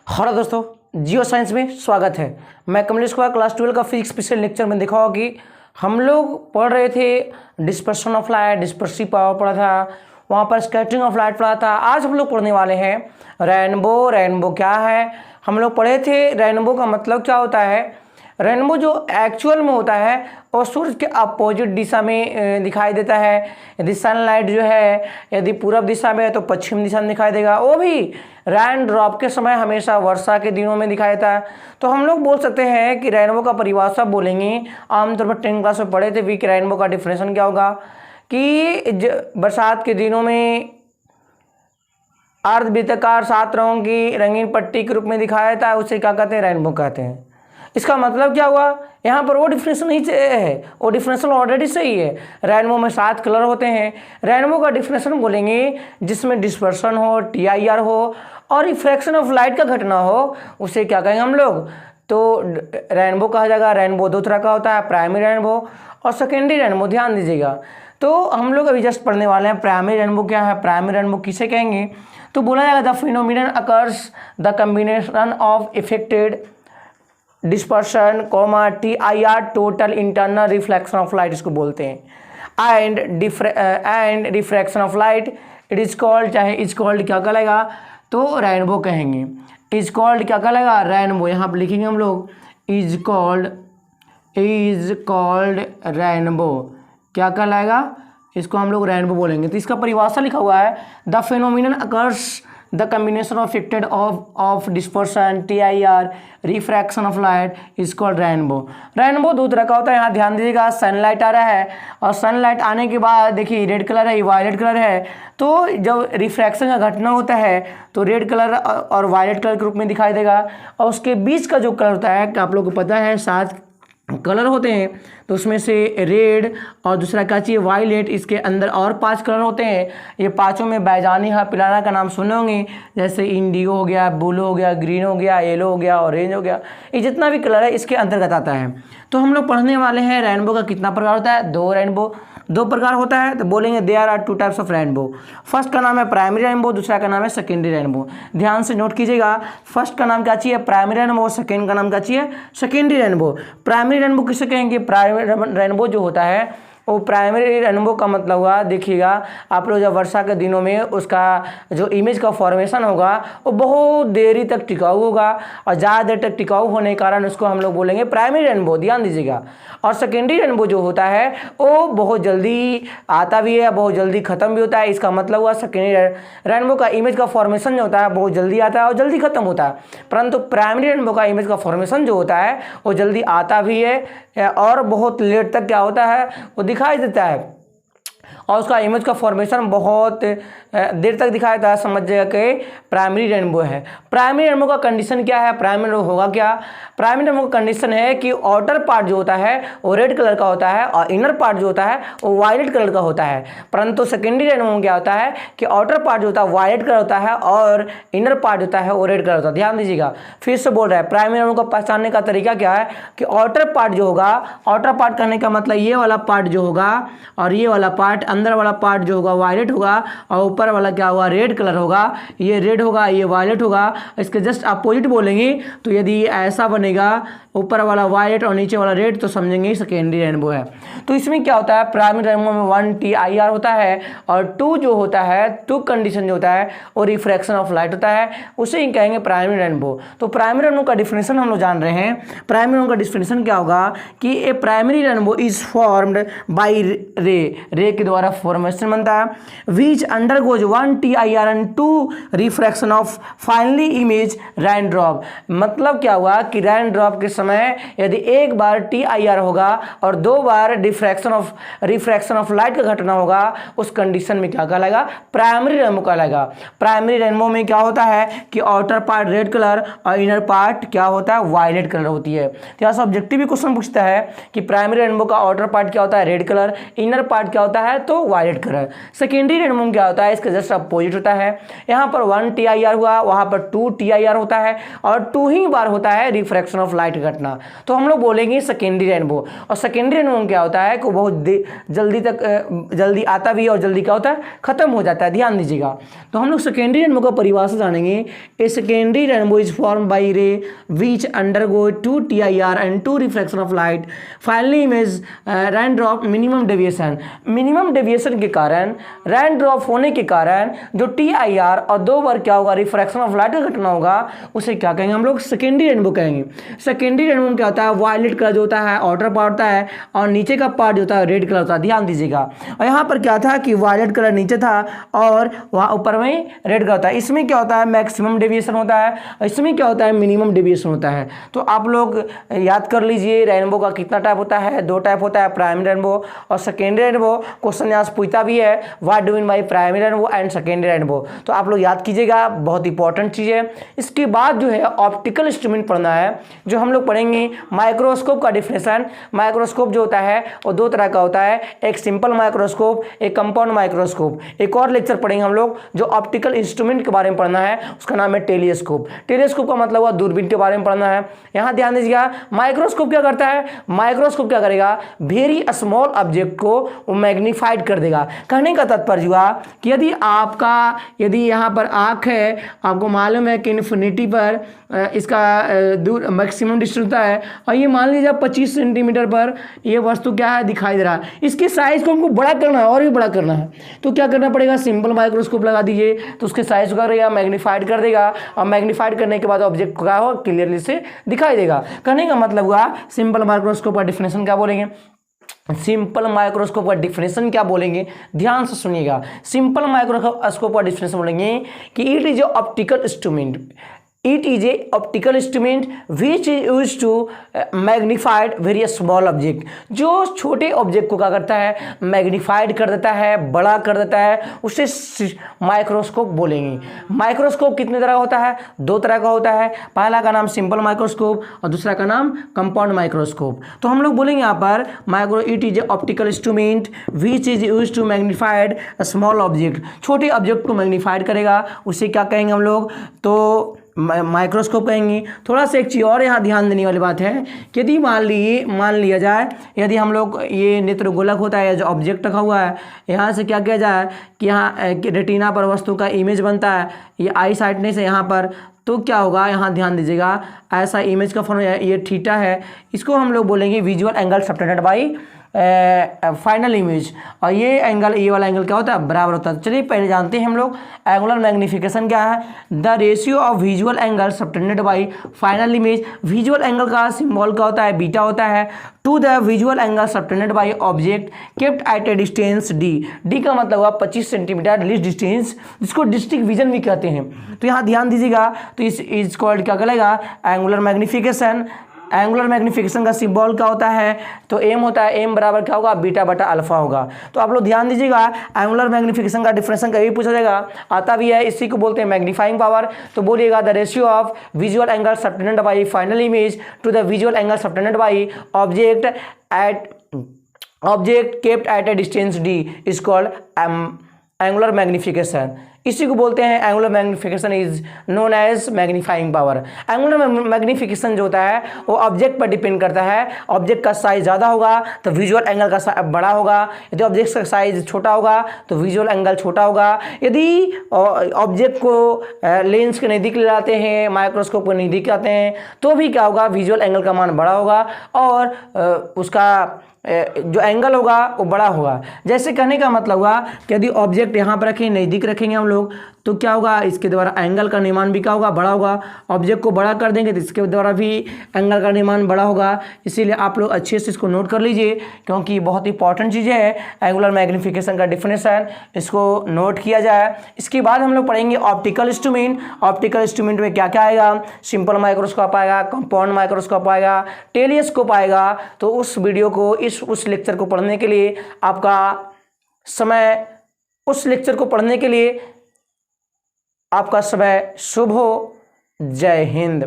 Hello दोस्तों, geo science में स्वागत है। मैं कमलेश कुमार क्लास 12 का फिजिक्स स्पेशल लेक्चर में देखा होगा कि हम लोग पढ़ रहे थे dispersion of light, dispersive power पढ़ा था, वहाँ पर स्कैटरिंग ऑफ लाइट पढ़ा था। आज हम लोग पढ़ने वाले हैं रेनबो। रेनबो क्या है हम लोग पढ़े थे। रेनबो का मतलब क्या होता है। रेनबो जो एक्चुअल में होता है और सूरज के अपोजिट दिशा में दिखाई देता है। यदि सनलाइट जो है यदि पूरब दिशा में है तो पश्चिम दिशा में दिखाई देगा। वो भी रेन ड्रॉप के समय हमेशा वर्षा के दिनों में दिखाई देता है। तो हम लोग बोल सकते हैं कि रेनबो का परिभाषा बोलेंगे। आमतौर पर 10 क्लास में पढ़े थे भी कि रेनबो का डिफिनेशन क्या होगा कि बरसात के दिनों में अर्धवृत्ताकार 7 रंगों की रंगीन पट्टी के रूप में दिखाया जाता है, उसे क्या कहते हैं, रेनबो कहते हैं। इसका मतलब क्या हुआ, यहाँ पर वो डिफिनेशन ही है, वो डिफिनेशन ऑलरेडी सही है। रेनबो में 7 कलर होते हैं। रेनबो का डिफिनेशन बोलेंगे जिसमें डिस्पर्शन हो, TIR हो और रिफ्रैक्शन ऑफ लाइट का घटना हो, उसे क्या कहेंगे हम लोग, तो रेनबो कहा जाएगा। रेनबो 2 तरह का होता है, प्राइमरी रेनबो और सेकेंडरी रेनबो। ध्यान दीजिएगा, तो हम लोग अभी जस्ट पढ़ने वाले हैं प्राइमरी रेनबो क्या है। प्राइमरी रेनबो किसे कहेंगे, तो बोला जाएगा the phenomenon occurs the combination of affected dispersion TIR total internal reflection of light इसको बोलते हैं। And refraction of light it is called, चाहे इज कॉल्ड क्या कहलाएगा, तो रेनबो कहेंगे। इज कॉल्ड क्या कहलाएगा, रेनबो। यहाँ पर लिखेंगे हम लोग इज कॉल्ड रेनबो, क्या कहलाएगा, इसको हम लोग रेनबो बोलेंगे। तो इसका परिभाषा लिखा हुआ है the phenomenon occurs the combination of affected of dispersion TIR refraction of light is called rainbow. Rainbow 2 तरह का होता है। यहाँ ध्यान दीजिएगा, सनलाइट आ रहा है और सनलाइट आने के बाद देखिए रेड कलर है, वायलेट कलर है। तो जब रिफ्रैक्शन का घटना होता है तो रेड कलर और वायलेट कलर के रूप में दिखाई देगा। और उसके बीच का जो कलर होता है, आप लोग को पता है 7 कलर होते हैं, तो उसमें से रेड और दूसरा क्या चाहिए, वायलेट। इसके अंदर और 5 कलर होते हैं। ये पांचों में बैजानी या पिलाना का नाम सुने होंगे, जैसे इंडिगो हो गया, ब्लू हो गया, ग्रीन हो गया, येलो हो गया, ऑरेंज हो गया। ये जितना भी कलर है इसके अंतर्गत आता है। तो हम लोग पढ़ने वाले हैं रेनबो का कितना प्रकार होता है, 2 रेनबो 2 प्रकार होता है। तो बोलेंगे there are 2 types of rainbow. First का नाम है प्राइमरी रेनबो, दूसरा का नाम है सेकेंडरी रेनबो। ध्यान से नोट कीजिएगा, फर्स्ट का नाम क्या चाहिए, प्राइमरी रेनबो, सेकेंड का नाम क्या चाहिए, सेकेंडरी रेनबो। प्राइमरी रेनबो किसे कहेंगे, प्राइमरी रेनबो जो होता है वो प्राइमरी रेनबो का मतलब हुआ, देखिएगा आप लोग जब वर्षा के दिनों में उसका जो इमेज का फॉर्मेशन होगा वो बहुत देरी तक टिकाऊ होगा और ज़्यादा देर तक टिकाऊ होने के कारण उसको हम लोग बोलेंगे प्राइमरी रेनबो। ध्यान दीजिएगा। और सेकेंडरी रेनबो जो होता है वो बहुत जल्दी आता भी है, बहुत जल्दी ख़त्म भी होता है। इसका मतलब हुआ सेकेंडरी रेनबो का इमेज का फॉर्मेशन जो होता है बहुत जल्दी आता है और जल्दी ख़त्म होता है, परंतु प्राइमरी रेनबो का इमेज का फॉर्मेशन जो होता है वो जल्दी आता भी है और बहुत लेट तक क्या होता है वो दिखाई देता है और उसका इमेज का फॉर्मेशन बहुत देर तक दिखाया था। समझ जाएगा कि प्राइमरी रेनबो है। प्राइमरी रेनबो का कंडीशन क्या है, प्राइमरी रेनबो होगा क्या, प्राइमरी रेनबो का कंडीशन है कि आउटर पार्ट जो होता है वो रेड कलर का होता है और इनर पार्ट जो होता है वो वायलेट कलर का होता है। परंतु सेकेंडरी रेनबो में क्या होता है कि आउटर पार्ट जो होता है वायलेट कलर होता है और इनर पार्ट होता है वो रेड कलर होता है। ध्यान दीजिएगा, फिर से बोल रहा है प्राइमरी रेनबो को पहचानने का तरीका क्या है कि आउटर पार्ट जो होगा, आउटर पार्ट करने का मतलब ये वाला पार्ट जो होगा और ये वाला पार्ट, अंदर वाला पार्ट जो होगा वायलेट होगा और ऊपर वाला क्या होगा, रेड कलर होगा। ये रेड होगा, ये वायलेट होगा। इसके जस्ट अपोजिट बोलेंगे तो यदि ऐसा बनेगा, ऊपर वाला वायलेट और नीचे वाला रेड, तो समझेंगे सेकेंडरी रेनबो है। तो इसमें क्या होता है, प्राइमरी रेनबो में 1 TIR होता है और 2 जो होता है, 2 कंडीशन जो होता है वो रिफ्रैक्शन ऑफ लाइट होता है, उसे ही कहेंगे प्राइमरी रेनबो। तो प्राइमरी रेनबो का डिफिनेशन हम लोग जान रहे हैं। प्राइमरी रेनबो का डिफिनेशन क्या होगा कि a primary rainbow is formed by ray के द्वारा फॉर्मेशन बनता है, which undergoes 1 TIR and 2 refraction of finally image rain drop. मतलब क्या हुआ कि रेन ड्रॉप के समय यदि एक बार TIR होगा और 2 बार रिफ्रैक्शन ऑफ लाइट का घटना होगा, उस कंडीशन में क्या कहलाएगा, प्राइमरी रेनबो कहलाएगा। प्राइमरी रेनबो में क्या होता है कि आउटर पार्ट रेड कलर और इनर पार्ट क्या होता है, वायलेट कलर होती है। तो यहाँ से ऑब्जेक्टिव क्वेश्चन पूछता है कि प्राइमरी रेनबो का आउटर पार्ट क्या होता है, रेड कलर, इनर पार्ट क्या होता है, तो वायलेट कलर। सेकेंडरी रेनबो में क्या होता है, इसका जस्ट अपोजिट होता है। यहाँ पर 1 TIR हुआ, वहाँ पर 2 TIR होता है और 2 ही बार होता है रिफ्रैक्शन ऑफ लाइट घटना। तो हम लोग बोलेंगे सेकेंडरी रेनबो। और सेकेंडरी रेनबो में क्या होता है कि बहुत जल्दी आता भी है और जल्दी क्या होता है, खत्म हो जाता है। ध्यान दीजिएगा। तो हम लोग सेकेंडरी रेनबो का परिभाषा जानेंगे। A secondary rainbow is form by ray which undergo 2 TIR and 2 refraction of light. Finally image rain drop minimum deviation. Minimum deviation के कारण, रेन ड्रॉप होने के कारण जो TIR और 2 बार क्या होगा, रिफ्रैक्शन ऑफ लाइट का घटना होगा, उसे क्या कहेंगे हम लोग, सेकेंडरी रेनबो कहेंगे। सेकेंडरी रेनबो में क्या होता है, वायलेट कलर जो होता है आउटर पार्ट होता है और नीचे का पार्ट जो होता है रेड कलर होता है। ध्यान दीजिएगा। और यहाँ पर क्या था कि वायलेट कलर नीचे था और वहाँ ऊपर में रेड कलर होता है। इसमें क्या होता है, मैक्सिमम डेविएशन होता है और इसमें क्या होता है, मिनिमम डेविएशन होता है। तो आप लोग याद कर लीजिए रेनबो का कितना टाइप होता है, 2 टाइप होता है, प्राइमरी रेनबो और सेकेंडरी रेनबो। क्वेश्चन यहाँ से पूछता भी है, what do mean by primary rainbow and secondary rainbow. तो आप लोग याद कीजिएगा, बहुत इंपॉर्टेंट चीज़ है। इसके बाद जो है ऑप्टिकल इंस्ट्रूमेंट पढ़ना है, जो हम लोग पढ़ेंगे माइक्रोस्कोप का डिफिनेशन। माइक्रोस्कोप जो होता है वो 2 तरह का होता है, एक सिंपल माइक्रोस्कोप, एक कंपाउंड माइक्रोस्कोप। एक और लेक्चर पढ़ेंगे हम लोग जो ऑप्टिकल इंस्ट्रूमेंट के बारे में पढ़ना है, उसका नाम है टेलीस्कोप। टेलीस्कोप का मतलब हुआ दूरबीन के बारे में पढ़ना है। यहाँ ध्यान दीजिएगा, माइक्रोस्कोप क्या करता है, माइक्रोस्कोप क्या करेगा, वेरी स्मॉल ऑब्जेक्ट को मैग्नीफाइड कर देगा। कहने का तात्पर्य हुआ कि यदि यहाँ पर आँख है, आपको मालूम है कि इन्फिनिटी पर इसका दूर मैक्सिमम डिस्टेंस होता है और ये मान लीजिए 25 सेंटीमीटर पर ये वस्तु क्या है, दिखाई दे रहा है। इसके साइज को हमको बड़ा करना है और भी बड़ा करना है, तो क्या करना पड़ेगा, सिंपल माइक्रोस्कोप लगा दीजिए, तो उसके साइज को करेगा, मैग्नीफाइड कर देगा और मैग्नीफाइड करने के बाद ऑब्जेक्ट को क्या हो, क्लियरली से दिखाई देगा। कहने का मतलब हुआ सिंपल माइक्रोस्कोप का डिफिनेशन क्या बोलेंगे, सिंपल माइक्रोस्कोप का डिफिनेशन क्या बोलेंगे, ध्यान से सुनिएगा। सिंपल माइक्रोस्कोप का डिफिनेशन बोलेंगे कि it is optical instrument, it is a optical instrument which is used to magnified very small object। जो छोटे ऑब्जेक्ट को क्या करता है, मैग्नीफाइड कर देता है, बड़ा कर देता है, उसे माइक्रोस्कोप बोलेंगे। माइक्रोस्कोप कितने तरह का होता है, 2 तरह का होता है। पहला का नाम सिंपल माइक्रोस्कोप और दूसरा का नाम कंपाउंड माइक्रोस्कोप। तो हम लोग बोलेंगे यहाँ पर it is a optical instrument which is use to magnified small object. छोटे ऑब्जेक्ट को मैग्नीफाइड करेगा, उसे क्या कहेंगे हम लोग, तो माइक्रोस्कोप कहेंगे। थोड़ा सा एक चीज़ और यहाँ ध्यान देने वाली बात है कि यदि मान लिया जाए, यदि हम लोग ये नेत्र गोलक होता है, जो ऑब्जेक्ट रखा हुआ है, यहाँ से क्या किया जाए कि यहाँ रेटिना पर वस्तु का इमेज बनता है, ये आई साइटनेस है यहाँ पर, तो क्या होगा, यहाँ ध्यान दीजिएगा, ऐसा इमेज का फॉर्म ये थीटा है, इसको हम लोग बोलेंगे visual angle subtended by final image. और ये वाला एंगल क्या होता है, बराबर होता है। चलिए पहले जानते हैं हम लोग एंगुलर मैग्निफिकेशन क्या है। The ratio of visual angle subtended by final image. Visual angle का सिंबल क्या होता है, बीटा होता है, to the visual angle subtended by object kept at a distance D. D का मतलब हुआ 25 सेंटीमीटर लीस्ट डिस्टेंस, जिसको डिस्ट्रिक्ट विजन भी कहते हैं। तो यहाँ ध्यान दीजिएगा, तो इस कॉल्ड क्या कहलाएगा, एंगुलर मैग्निफिकेशन। एंगुलर मैग्निफिकेशन का सिंबल क्या होता है, तो एम होता है, एम बराबर क्या होगा, बीटा बटा अल्फा होगा। तो आप लोग ध्यान दीजिएगा, एंगुलर मैग्निफिकेशन का डिफरेंशियल कभी पूछा जाएगा, आता भी है, इसी को बोलते हैं मैग्नीफाइंग पावर। तो बोलिएगा the ratio of visual angle subtended by final image to the visual angle subtended by object kept at a distance D is called angular magnification. इसी को बोलते हैं angular magnification is known as magnifying power. Angular magnification जो होता है वो object पर depend करता है। ऑब्जेक्ट का साइज ज़्यादा होगा तो विजुअल एंगल का बड़ा होगा, यदि ऑब्जेक्ट का साइज छोटा होगा तो विजुअल एंगल छोटा होगा। यदि ऑब्जेक्ट को लेंस के नज़दीक ले जाते हैं, माइक्रोस्कोप के नज़दीक लाते हैं, तो भी क्या होगा, विजुअल एंगल का मान बड़ा होगा और उसका जो एंगल होगा वो बड़ा होगा। जैसे कहने का मतलब हुआ कि यदि ऑब्जेक्ट यहाँ पर रखें, नज़दीक रखेंगे हम लोग, तो क्या होगा, इसके द्वारा एंगल का निर्माण भी क्या होगा, बड़ा होगा। ऑब्जेक्ट को बड़ा कर देंगे तो इसके द्वारा भी एंगल का निर्माण बड़ा होगा। इसीलिए आप लोग अच्छे से इसको नोट कर लीजिए, क्योंकि बहुत इंपॉर्टेंट चीज़ें है एंगुलर मैग्निफिकेशन का डिफिनेशन, इसको नोट किया जाए। इसके बाद हम लोग पढ़ेंगे ऑप्टिकल इंस्ट्रूमेंट। ऑप्टिकल इंस्ट्रूमेंट में क्या क्या आएगा, सिंपल माइक्रोस्कोप आएगा, कंपाउंड माइक्रोस्कोप आएगा, टेलीस्कोप आएगा। तो उस वीडियो को, उस लेक्चर को पढ़ने के लिए आपका समय, उस लेक्चर को पढ़ने के लिए आपका समय शुभ हो। जय हिंद।